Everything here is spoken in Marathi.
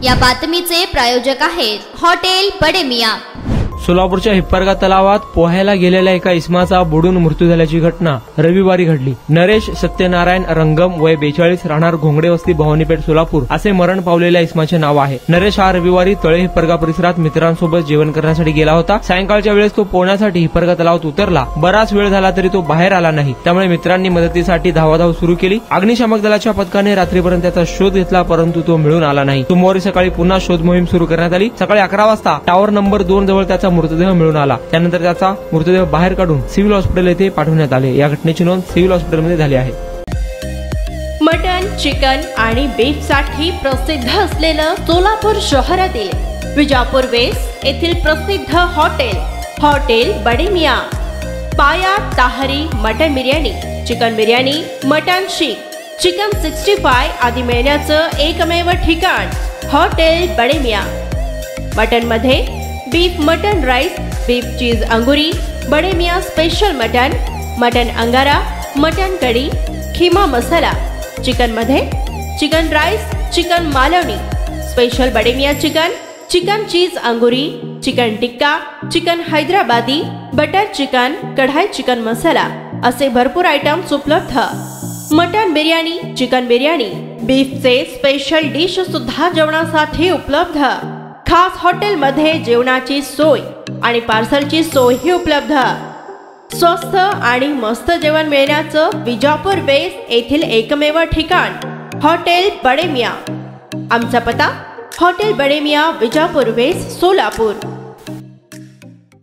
या बातमीचे प्रायोजक आहेत हॉटेल बडे मियां। सोलापूरच्या हिप्परगा तलावात पोहायला गेलेल्या एका इसमाचा बुडून मृत्यू झाल्याची घटना रविवारी घडली। नरेश सत्यनारायण रंगम वय 42 राहणार घोंगडे वस्ती भवानीपेठ सोलापूर असे मरण पावलेल्या इसमाचे नाव आहे। नरेश हा रविवारी तळे हिप्परगा परिसरात मित्रांसोबत जेवण करण्यासाठी गेला होता। सायंकाळच्या वेळेस तो पोहण्यासाठी हिप्परगा तलावात उतरला। बराच वेळ झाला तरी तो बाहेर आला नाही, त्यामुळे मित्रांनी मदतीसाठी धावाधाव सुरू केली। अग्निशामक दलाच्या पथकाने रात्रीपर्यंत त्याचा शोध घेतला, परंतु तो मिळून आला नाही। सोमवारी सकाळी पुन्हा शोध मोहीम सुरू करण्यात आली। सकाळी 11 वाजता टावर नंबर 2 जवळ त्याचा मृतदेह मिळून आला। त्यानंतर त्याचा मृतदेह बाहेर काढून सिव्हिल हॉस्पिटल येथे पाठवण्यात आले। या घटनेची नोंद सिव्हिल हॉस्पिटलमध्ये झाली आहे। मटन, चिकन आणि बीफ साठी प्रसिद्ध असलेलं सोलापूर शहरातील विजापूर वेस्ट येथील प्रसिद्ध hotel Bade Miyan. Paya tahri mutton biryani, chicken biryani, mutton seekh, chicken 65 आदी मिळण्याचं एकमेव ठिकाण हॉटेल बडे मियां। मटन मध्ये beef mutton rice, beef cheese angoori, Bade Miyan special mutton, mutton angara, mutton kadhi, keema masala. Chicken मध्ये chicken rice, chicken Malvani, special Bade Miyan chicken, chicken cheese angoori, chicken tikka, chicken Hyderabadi, butter chicken, kadai chicken masala असे भरपूर आयटम्स उपलब्ध। मटन बिर्याणी, चिकन बिर्याणी, बीफचे स्पेशल डिश सुद्धा जेवणासाठी उपलब्ध। खास हॉटेलमध्ये जेवणाची सोय आणि पार्सलची सोयही उपलब्ध। स्वस्त आणि मस्त जेवण मिळण्याचं विजापूर वेस्ट येथील एकमेव ठिकाण हॉटेल बडे मियां। आमचा पत्ता हॉटेल बडे मियां, विजापूर वेस्ट, सोलापूर।